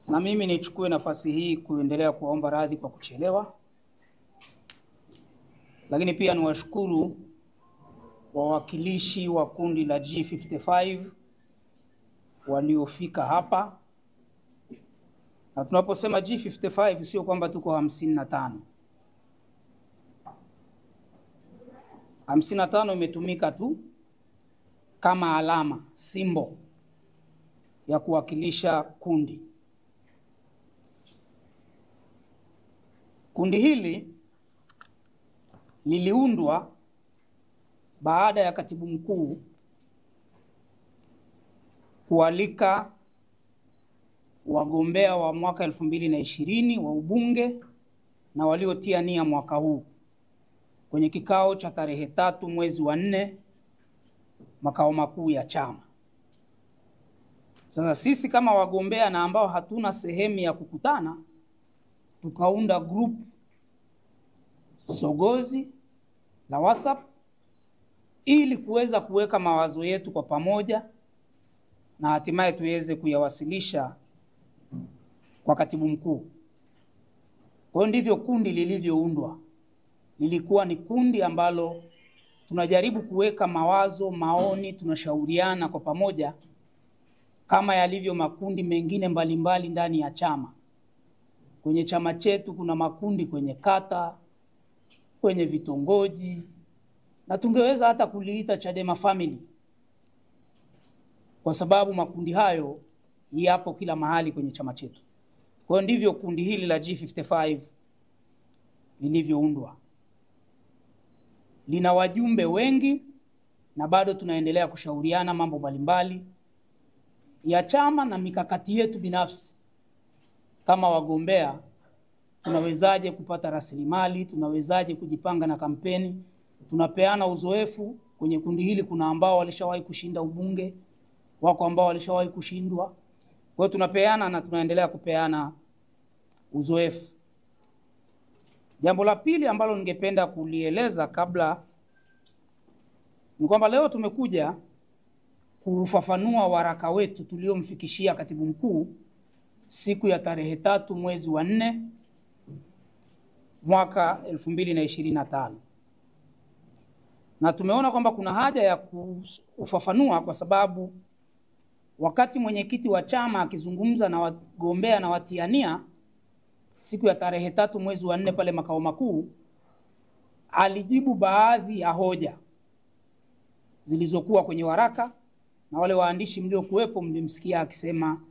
Na mimi nichukue nafasi hii kuendelea kuomba radhi kwa kuchelewa. Lakini pia niwashukuru wawakilishi wa kundi la G55 waliofika hapa. Na tunaposema G55 sio kwamba tuko 55. 55 imetumika tu kama alama, symbol ya kuwakilisha kundi. Kundi hili liliundwa baada ya katibu mkuu kualika wagombea wa mwaka 2020 wa ubunge na waliotia nia mwaka huu kwenye kikao cha tarehe 3 mwezi wa 4 makao makuu ya chama. Sasa sisi kama wagombea na ambao hatuna sehemu ya kukutana, tukaunda group sogozi la WhatsApp ili kuweza kuweka mawazo yetu kwa pamoja na hatimaye tuweze kuyawasilisha kwa katibu mkuu. Kwa ndivyo kundi lilivyoundwa. Lilikuwa ni kundi ambalo tunajaribu kuweka mawazo, maoni, tunashauriana kwa pamoja kama yalivyo makundi mengine mbalimbali ndani ya chama. Kwenye chama chetu kuna makundi kwenye kata, kwenye vitongoji, na tungeweza hata kuliita Chadema Family, kwa sababu makundi hayo yapo kila mahali kwenye chama chetu. Kwa ndivyo kundi hili la G55 lilivyoundwa. Lina wajumbe wengi na bado tunaendelea kushauriana mambo mbalimbali ya chama na mikakati yetu binafsi. Kama wagombea tunawezaje kupata rasilimali, tunawezaje kujipanga na kampeni, tunapeana uzoefu. Kwenye kundi hili kuna ambao walishawahi kushinda ubunge, wako ambao walishawahi kushindwa. Kwa hiyo tunapeana na tunaendelea kupeana uzoefu. Jambo la pili ambalo ningependa kulieleza kabla ni kwamba leo tumekuja kufafanua waraka wetu tuliomfikishia katibu mkuu siku ya tarehe 3 mwezi wa 4 mwaka 2025. Na tumeona kwamba kuna haja ya kufafanua kwa sababu wakati mwenyekiti wa chama akizungumza na wagombea na watiania siku ya tarehe 3 mwezi wa 4 pale makao makuu, alijibu baadhi ya hoja zilizokuwa kwenye waraka, na wale waandishi mliokuwepo mlimsikia akisema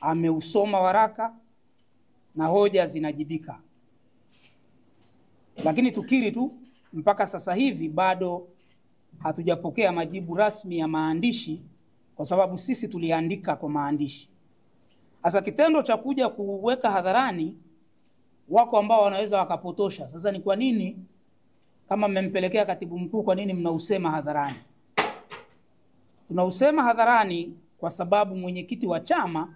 ameusoma waraka na hoja zinajibika. Lakini tukiri tu mpaka sasa hivi bado hatujapokea majibu rasmi ya maandishi, kwa sababu sisi tuliandika kwa maandishi. Sasa kitendo cha kuja kuweka hadharani, wako ambao wanaweza wakapotosha. Sasa ni kwa nini kama mmempelekea katibu mkuu, kwa nini mnausema hadharani? Tunausema hadharani kwa sababu mwenyekiti wa chama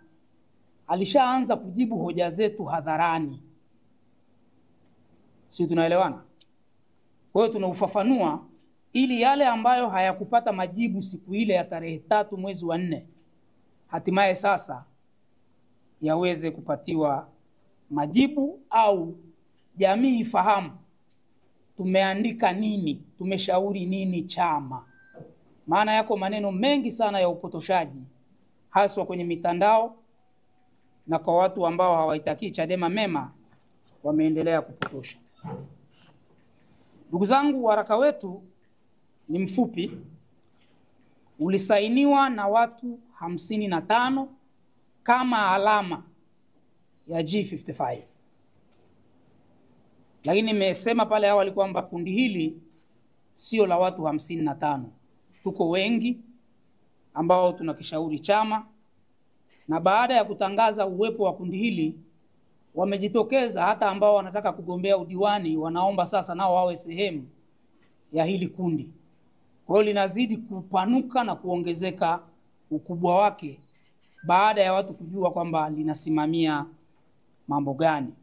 alishaanza kujibu hoja zetu hadharani. Sisi tunaelewana? Kwa hiyo tunaufafanua ili yale ambayo hayakupata majibu siku ile ya tarehe 3 mwezi wa 4 hatimaye sasa yaweze kupatiwa majibu, au jamii ifahamu tumeandika nini, tumeshauri nini chama. Maana yako maneno mengi sana ya upotoshaji haswa kwenye mitandao, na kwa watu ambao hawaitakii Chadema mema wameendelea kupotosha. Ndugu zangu, waraka wetu ni mfupi, ulisainiwa na watu 55 kama alama ya G55. Lakini nimesema pale awali kwamba kundi hili sio la watu 55. Tuko wengi ambao tunakishauri chama, na baada ya kutangaza uwepo wa kundi hili wamejitokeza hata ambao wanataka kugombea udiwani, wanaomba sasa nao wawe sehemu ya hili kundi. Kwa hiyo linazidi kupanuka na kuongezeka ukubwa wake baada ya watu kujua kwamba linasimamia mambo gani.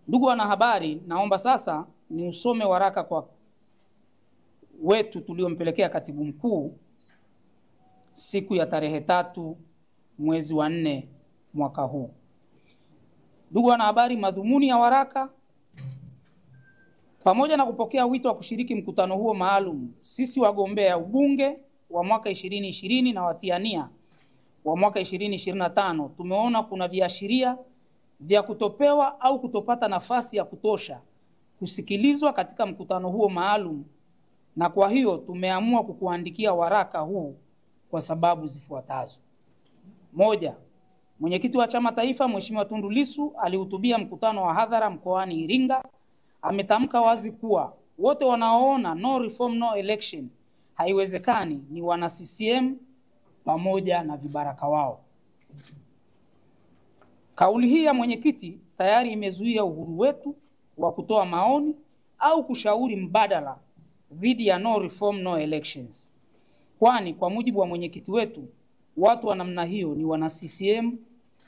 Ndugu wanahabari, naomba sasa ni usome waraka kwa wetu tuliompelekea katibu mkuu siku ya tarehe 3 mwezi wa 4 mwaka huu. Ndugu wanahabari, madhumuni ya waraka: pamoja na kupokea wito wa kushiriki mkutano huo maalum, sisi wagombea ubunge wa mwaka 2020 na watiania wa mwaka 2025 tumeona kuna viashiria vya kutopewa au kutopata nafasi ya kutosha kusikilizwa katika mkutano huo maalum, na kwa hiyo tumeamua kukuandikia waraka huu kwa sababu zifuatazo. Moja, mwenyekiti wa chama taifa Mheshimiwa Tundu Lissu alihutubia mkutano wa hadhara mkoani Iringa. Ametamka wazi kuwa wote wanaoona no reform no election haiwezekani ni wana CCM pamoja na vibaraka wao. Kauli hii ya mwenyekiti tayari imezuia uhuru wetu wa kutoa maoni au kushauri mbadala dhidi ya no reform no elections, kwani kwa mujibu wa mwenyekiti wetu watu wa namna hiyo ni wana CCM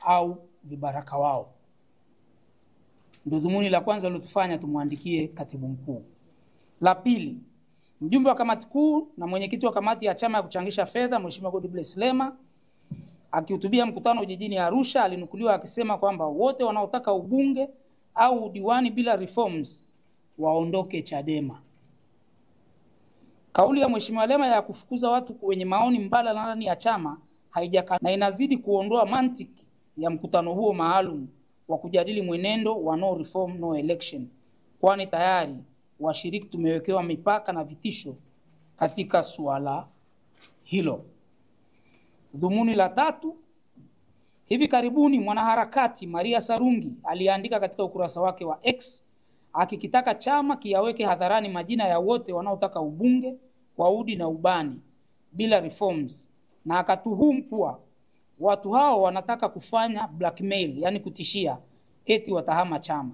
au vibaraka wao. Ndio dhumuni la kwanza lilotufanya tumwandikie katibu mkuu. La pili, mjumbe wa kamati kuu na mwenyekiti wa kamati ya chama ya kuchangisha fedha Mheshimiwa Godbless Lema akihutubia mkutano jijini Arusha alinukuliwa akisema kwamba wote wanaotaka ubunge au udiwani bila reforms waondoke Chadema. Kauli ya Mheshimiwa Lema ya kufukuza watu wenye maoni mbadala ndani ya chama haijakaa na inazidi kuondoa mantiki ya mkutano huo maalum wa kujadili mwenendo wa no reform no election, kwani tayari washiriki tumewekewa mipaka na vitisho katika suala hilo. Dhumuni la tatu, hivi karibuni mwanaharakati Maria Sarungi aliandika katika ukurasa wake wa X akikitaka chama kiyaweke hadharani majina ya wote wanaotaka ubunge kwa udi na ubani bila reforms, na akatuhumu kuwa watu hao wanataka kufanya blackmail, yani kutishia eti watahama chama.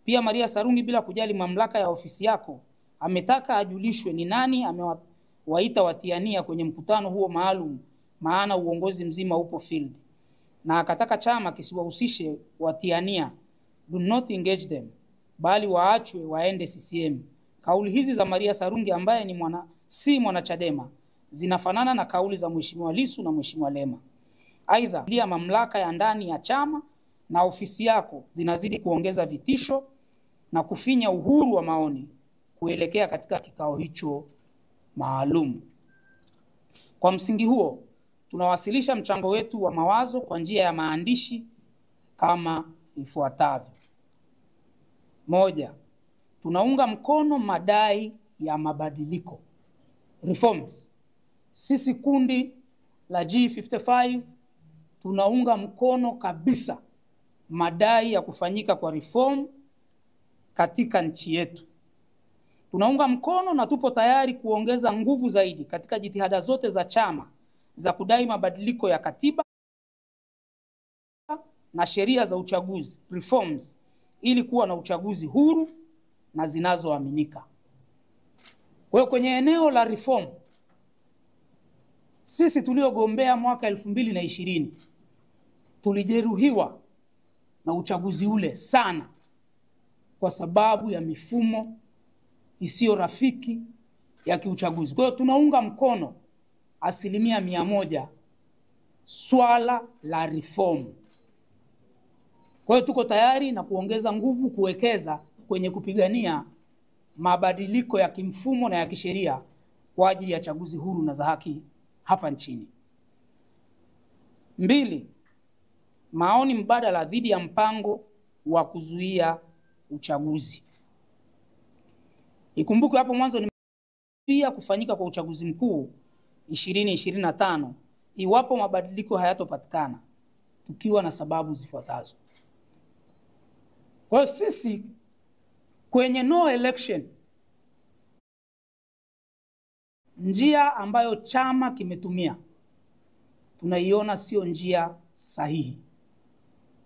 Pia Maria Sarungi, bila kujali mamlaka ya ofisi yako, ametaka ajulishwe ni nani amewaita watiania kwenye mkutano huo maalum, maana uongozi mzima upo field, na akataka chama kisiwahusishe watiania, do not engage them, bali waachwe waende CCM. Kauli hizi za Maria Sarungi ambaye ni si mwana Chadema zinafanana na kauli za Mheshimiwa Lissu na Mheshimiwa Lema. Aidha, pia mamlaka ya ndani ya chama na ofisi yako zinazidi kuongeza vitisho na kufinya uhuru wa maoni kuelekea katika kikao hicho maalum. Kwa msingi huo, tunawasilisha mchango wetu wa mawazo kwa njia ya maandishi kama ifuatavyo. Moja, tunaunga mkono madai ya mabadiliko, reforms. Sisi kundi la G55 tunaunga mkono kabisa madai ya kufanyika kwa reform katika nchi yetu. Tunaunga mkono na tupo tayari kuongeza nguvu zaidi katika jitihada zote za chama za kudai mabadiliko ya katiba na sheria za uchaguzi, reforms, ili kuwa na uchaguzi huru na zinazoaminika. Kwa hiyo kwenye eneo la reform, sisi tuliogombea mwaka 2020 tulijeruhiwa na uchaguzi ule sana kwa sababu ya mifumo isiyo rafiki ya kiuchaguzi. Kwa hiyo tunaunga mkono 100% swala la reform. Kwa hiyo tuko tayari na kuongeza nguvu kuwekeza kwenye kupigania mabadiliko ya kimfumo na ya kisheria kwa ajili ya chaguzi huru na za haki hapa nchini. 2, maoni mbadala dhidi ya mpango wa kuzuia uchaguzi. Ikumbuke hapo mwanzo ni pia kufanyika kwa uchaguzi mkuu 2025 iwapo mabadiliko hayatopatikana, tukiwa na sababu zifuatazo. Kwa hiyo sisi kwenye no election, njia ambayo chama kimetumia tunaiona sio njia sahihi,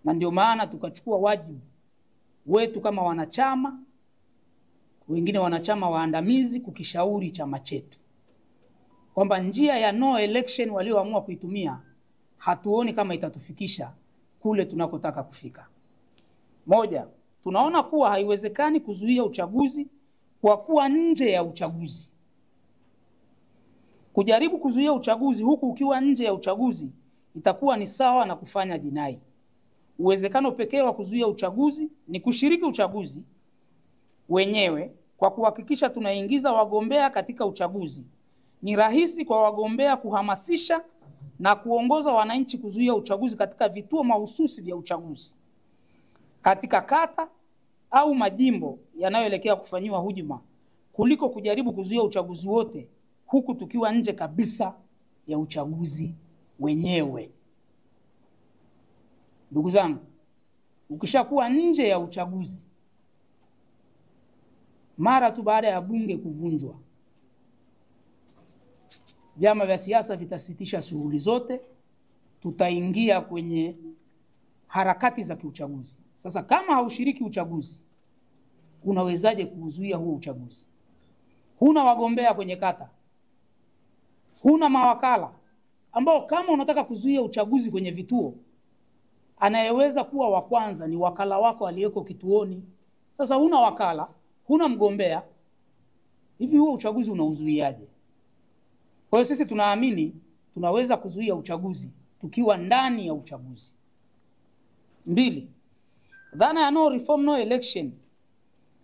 na ndio maana tukachukua wajibu wetu kama wanachama, wengine wanachama waandamizi, kukishauri chama chetu kwamba njia ya no election walioamua kuitumia hatuoni kama itatufikisha kule tunakotaka kufika. Moja, tunaona kuwa haiwezekani kuzuia uchaguzi kwa kuwa nje ya uchaguzi. Kujaribu kuzuia uchaguzi huku ukiwa nje ya uchaguzi itakuwa ni sawa na kufanya jinai. uwezekano pekee wa kuzuia uchaguzi ni kushiriki uchaguzi wenyewe kwa kuhakikisha tunaingiza wagombea katika uchaguzi. Ni rahisi kwa wagombea kuhamasisha na kuongoza wananchi kuzuia uchaguzi katika vituo mahususi vya uchaguzi, katika kata au majimbo yanayoelekea kufanyiwa hujuma, kuliko kujaribu kuzuia uchaguzi wote huku tukiwa nje kabisa ya uchaguzi wenyewe. Ndugu zangu, ukishakuwa nje ya uchaguzi, mara tu baada ya bunge kuvunjwa, vyama vya siasa vitasitisha shughuli zote, tutaingia kwenye harakati za kiuchaguzi. Sasa kama haushiriki uchaguzi, unawezaje kuzuia huo uchaguzi? Huna wagombea kwenye kata, huna mawakala ambao kama unataka kuzuia uchaguzi kwenye vituo, anayeweza kuwa wa kwanza ni wakala wako aliyeko kituoni. Sasa huna wakala, huna mgombea, hivi huo uchaguzi unauzuiaje? Kwa hiyo sisi tunaamini tunaweza kuzuia uchaguzi tukiwa ndani ya uchaguzi. 2. Dhana ya no reform no election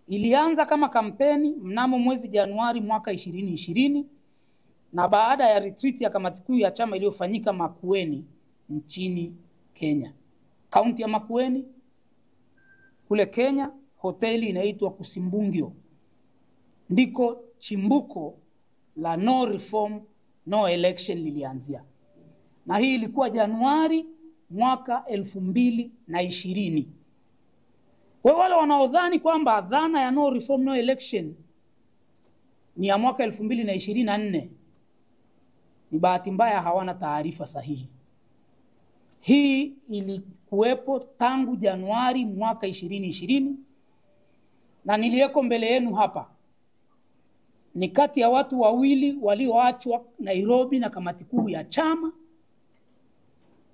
ilianza kama kampeni mnamo mwezi Januari mwaka 2020 na baada ya retreat ya kamati kuu ya chama iliyofanyika Makueni nchini Kenya. Kaunti ya Makueni kule Kenya, hoteli inaitwa Kusimbungio, ndiko chimbuko la no reform no election lilianzia. Na hii ilikuwa Januari mwaka 2020. Wale wanaodhani kwamba dhana ya no reform no election ni ya mwaka 2024, ni bahati mbaya, hawana taarifa sahihi. Hii ilikuwepo tangu Januari mwaka 2020, na niliyeko mbele yenu hapa ni kati ya watu wawili walioachwa Nairobi na kamati kuu ya chama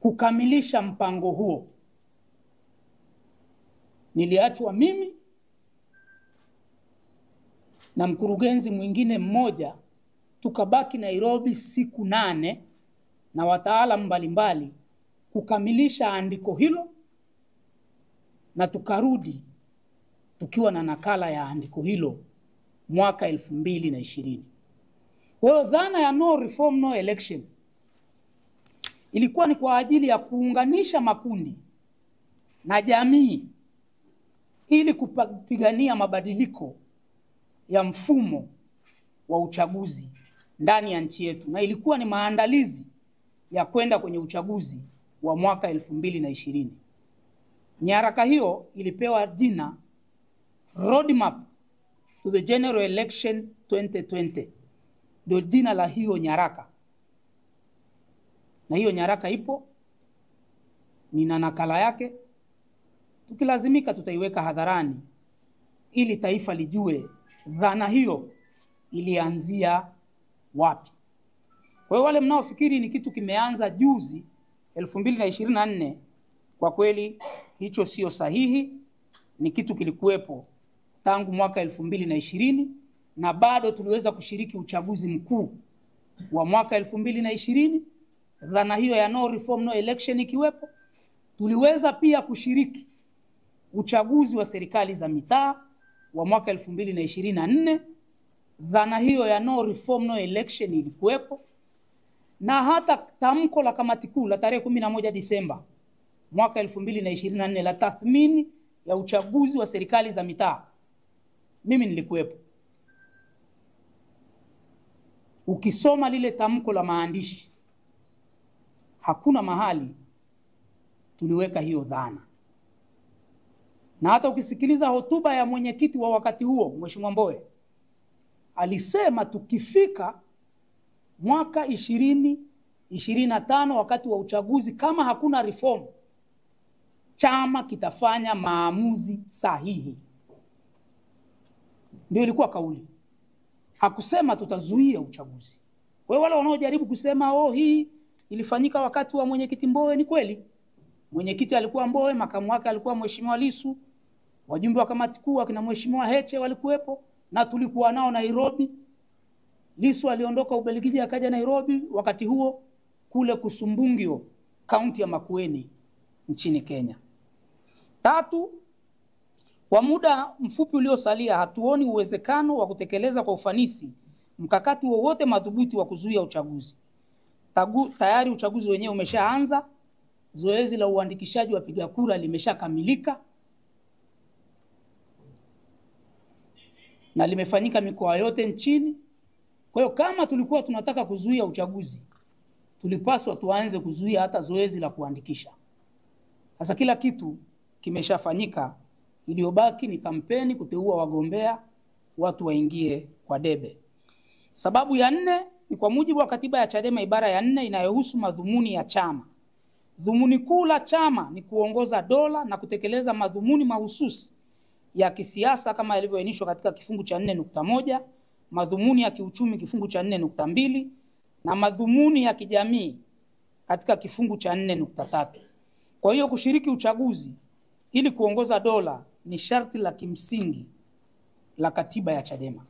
kukamilisha mpango huo. Niliachwa mimi na mkurugenzi mwingine mmoja, tukabaki Nairobi siku 8 na wataalamu mbalimbali kukamilisha andiko hilo, na tukarudi tukiwa na nakala ya andiko hilo mwaka 2020. Kwa hiyo dhana ya no reform no election ilikuwa ni kwa ajili ya kuunganisha makundi na jamii ili kupigania mabadiliko ya mfumo wa uchaguzi ndani ya nchi yetu, na ilikuwa ni maandalizi ya kwenda kwenye uchaguzi wa mwaka 2020. Nyaraka hiyo ilipewa jina Roadmap to the General Election 2020. Ndio jina la hiyo nyaraka. Na hiyo nyaraka ipo, nina nakala yake. Tukilazimika tutaiweka hadharani ili taifa lijue dhana hiyo ilianzia wapi. Kwa hiyo wale mnaofikiri ni kitu kimeanza juzi 2024, kwa kweli hicho sio sahihi. Ni kitu kilikuwepo tangu mwaka 2020, na bado tuliweza kushiriki uchaguzi mkuu wa mwaka 2020. Dhana hiyo ya no reform no election ikiwepo, tuliweza pia kushiriki uchaguzi wa serikali za mitaa wa mwaka 2024. Dhana hiyo ya no reform no election ilikuwepo, na hata tamko la kamati kuu la tarehe 11 Disemba mwaka 2024 la tathmini ya uchaguzi wa serikali za mitaa, mimi nilikuwepo. Ukisoma lile tamko la maandishi, hakuna mahali tuliweka hiyo dhana. Na hata ukisikiliza hotuba ya mwenyekiti wa wakati huo, Mheshimiwa Mbowe, alisema tukifika mwaka 2025 wakati wa uchaguzi, kama hakuna reform, chama kitafanya maamuzi sahihi. Ndio ilikuwa kauli. Hakusema tutazuia uchaguzi. Kwa hiyo wale wanaojaribu kusema hii ilifanyika wakati wa mwenyekiti Mbowe, ni kweli. Mwenyekiti alikuwa Mbowe, makamu wake alikuwa Mheshimiwa Lissu, wajumbe wa kamati kuu akina Mheshimiwa Heche walikuwepo, na tulikuwa nao Nairobi. Lissu aliondoka Ubelgiji akaja Nairobi wakati huo kule Kusumbungio, kaunti ya Makueni nchini Kenya. Tatu, kwa muda mfupi uliosalia hatuoni uwezekano wa kutekeleza kwa ufanisi mkakati wowote madhubuti wa kuzuia uchaguzi. Tayari uchaguzi wenyewe umeshaanza, zoezi la uandikishaji wa wapiga kura limeshakamilika na limefanyika mikoa yote nchini. Kwa hiyo kama tulikuwa tunataka kuzuia uchaguzi, tulipaswa tuanze kuzuia hata zoezi la kuandikisha. Sasa kila kitu kimeshafanyika, iliyobaki ni kampeni, kuteua wagombea, watu waingie kwa debe. Sababu ya 4 ni kwa mujibu wa katiba ya Chadema ibara ya 4 inayohusu madhumuni ya chama. Dhumuni kuu la chama ni kuongoza dola na kutekeleza madhumuni mahususi ya kisiasa kama yalivyoainishwa katika kifungu cha 4.1, madhumuni ya kiuchumi kifungu cha 4.2 na madhumuni ya kijamii katika kifungu cha 4.3. Kwa hiyo kushiriki uchaguzi ili kuongoza dola ni sharti la kimsingi la katiba ya Chadema.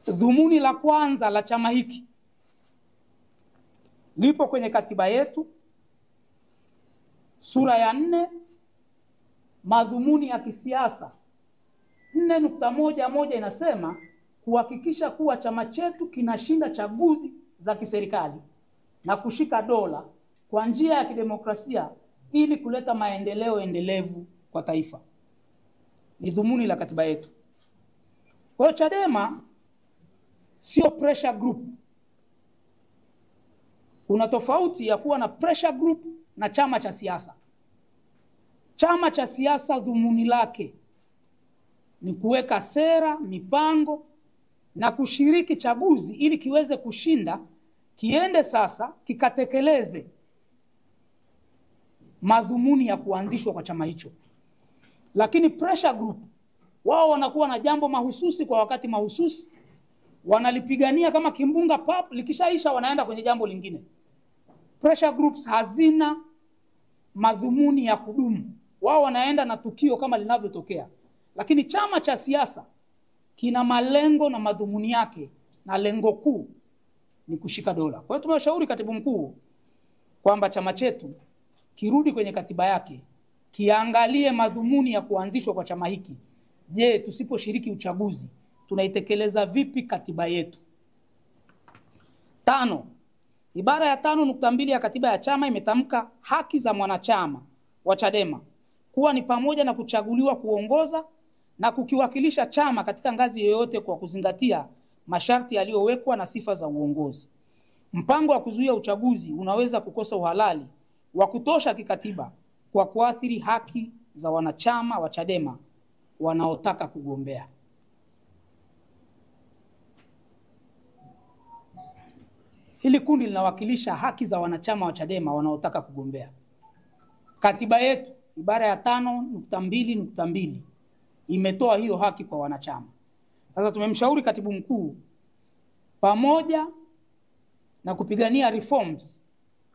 Dhumuni la kwanza la chama hiki lipo kwenye katiba yetu sura ya 4, madhumuni ya kisiasa 4.1 inasema kuhakikisha kuwa chama chetu kinashinda chaguzi za kiserikali na kushika dola kwa njia ya kidemokrasia ili kuleta maendeleo endelevu kwa taifa. Ni dhumuni la katiba yetu. Kwa hiyo Chadema sio pressure group. Kuna tofauti ya kuwa na pressure group na chama cha siasa. Chama cha siasa dhumuni lake ni kuweka sera, mipango na kushiriki chaguzi ili kiweze kushinda, kiende sasa kikatekeleze madhumuni ya kuanzishwa kwa chama hicho. Lakini pressure group wao wanakuwa na jambo mahususi kwa wakati mahususi, wanalipigania kama kimbunga pap, likishaisha wanaenda kwenye jambo lingine. Pressure groups hazina madhumuni ya kudumu. Wao wanaenda na tukio kama linavyotokea. Lakini chama cha siasa kina malengo na madhumuni yake, na lengo kuu ni kushika dola. Kwa hiyo tumeshauri katibu mkuu kwamba chama chetu kirudi kwenye katiba yake, kiangalie madhumuni ya kuanzishwa kwa chama hiki. Je, tusiposhiriki uchaguzi tunaitekeleza vipi katiba yetu? 5. Ibara ya 5.2 ya katiba ya chama imetamka haki za mwanachama wa Chadema kuwa ni pamoja na kuchaguliwa kuongoza na kukiwakilisha chama katika ngazi yoyote kwa kuzingatia masharti yaliyowekwa na sifa za uongozi. Mpango wa kuzuia uchaguzi unaweza kukosa uhalali wa kutosha kikatiba kwa kuathiri haki za wanachama wa Chadema wanaotaka kugombea. Hili kundi linawakilisha haki za wanachama wa Chadema wanaotaka kugombea. Katiba yetu ibara ya 5.2.2 imetoa hiyo haki kwa wanachama. Sasa tumemshauri katibu mkuu, pamoja na kupigania reforms,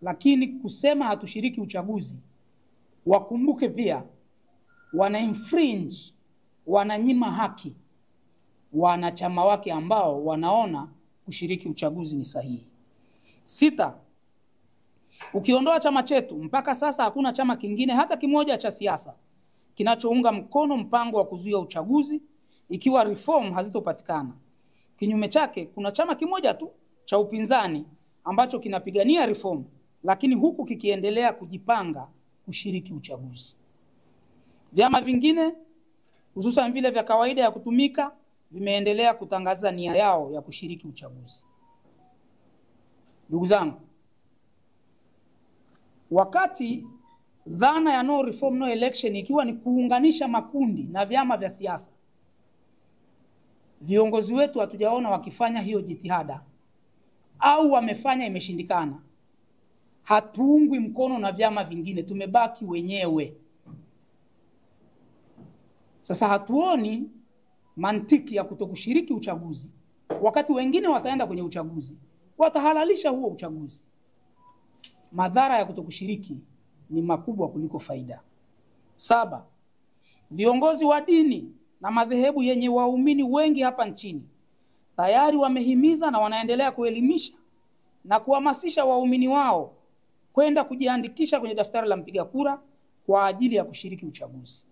lakini kusema hatushiriki uchaguzi, wakumbuke pia wana infringe, wananyima haki wanachama wake ambao wanaona kushiriki uchaguzi ni sahihi. 6. Ukiondoa chama chetu, mpaka sasa hakuna chama kingine hata kimoja cha siasa kinachounga mkono mpango wa kuzuia uchaguzi ikiwa reform hazitopatikana. Kinyume chake, kuna chama kimoja tu cha upinzani ambacho kinapigania reform, lakini huku kikiendelea kujipanga kushiriki uchaguzi. Vyama vingine hususan vile vya kawaida ya kutumika vimeendelea kutangaza nia yao ya kushiriki uchaguzi. Ndugu zangu, wakati dhana ya no reform no election ikiwa ni kuunganisha makundi na vyama vya siasa, viongozi wetu hatujaona wakifanya hiyo jitihada, au wamefanya imeshindikana. Hatuungwi mkono na vyama vingine, tumebaki wenyewe. Sasa hatuoni mantiki ya kutokushiriki uchaguzi wakati wengine wataenda kwenye uchaguzi, watahalalisha huo uchaguzi. Madhara ya kutokushiriki ni makubwa kuliko faida. 7. Viongozi wa dini na madhehebu yenye waumini wengi hapa nchini tayari wamehimiza na wanaendelea kuelimisha na kuhamasisha waumini wao kwenda kujiandikisha kwenye daftari la mpiga kura kwa ajili ya kushiriki uchaguzi.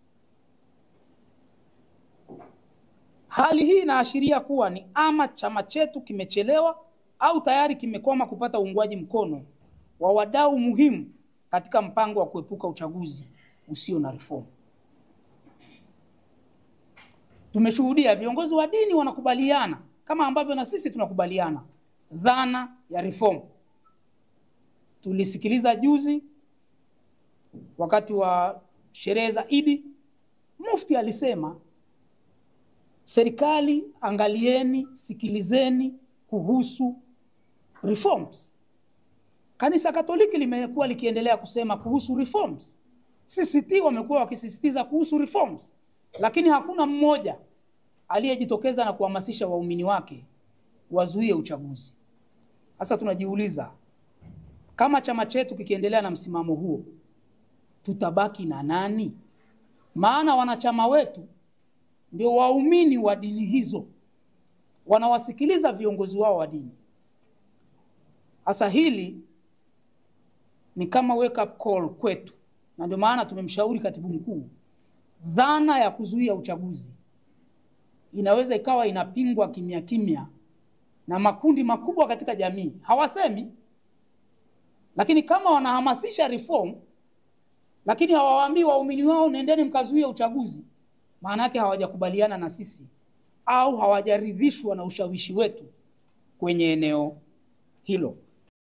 Hali hii inaashiria kuwa ni ama chama chetu kimechelewa au tayari kimekwama kupata uungwaji mkono wa wadau muhimu katika mpango wa kuepuka uchaguzi usio na reform. Tumeshuhudia viongozi wa dini wanakubaliana kama ambavyo na sisi tunakubaliana dhana ya reform. Tulisikiliza juzi wakati wa sherehe za Idi, Mufti alisema serikali, angalieni, sikilizeni kuhusu reforms. Kanisa Katoliki limekuwa likiendelea kusema kuhusu reforms. CCT wamekuwa wakisisitiza kuhusu reforms, lakini hakuna mmoja aliyejitokeza na kuhamasisha waumini wake wazuie uchaguzi. Sasa tunajiuliza, kama chama chetu kikiendelea na msimamo huo, tutabaki na nani? Maana wanachama wetu ndio waumini wa dini hizo, wanawasikiliza viongozi wao wa dini. Sasa hili ni kama wake up call kwetu, na ndio maana tumemshauri katibu mkuu, dhana ya kuzuia uchaguzi inaweza ikawa inapingwa kimya kimya na makundi makubwa katika jamii. Hawasemi, lakini kama wanahamasisha reform lakini hawawaambii waumini wao nendeni mkazuia uchaguzi, maana yake hawajakubaliana na sisi au hawajaridhishwa na ushawishi wetu kwenye eneo hilo.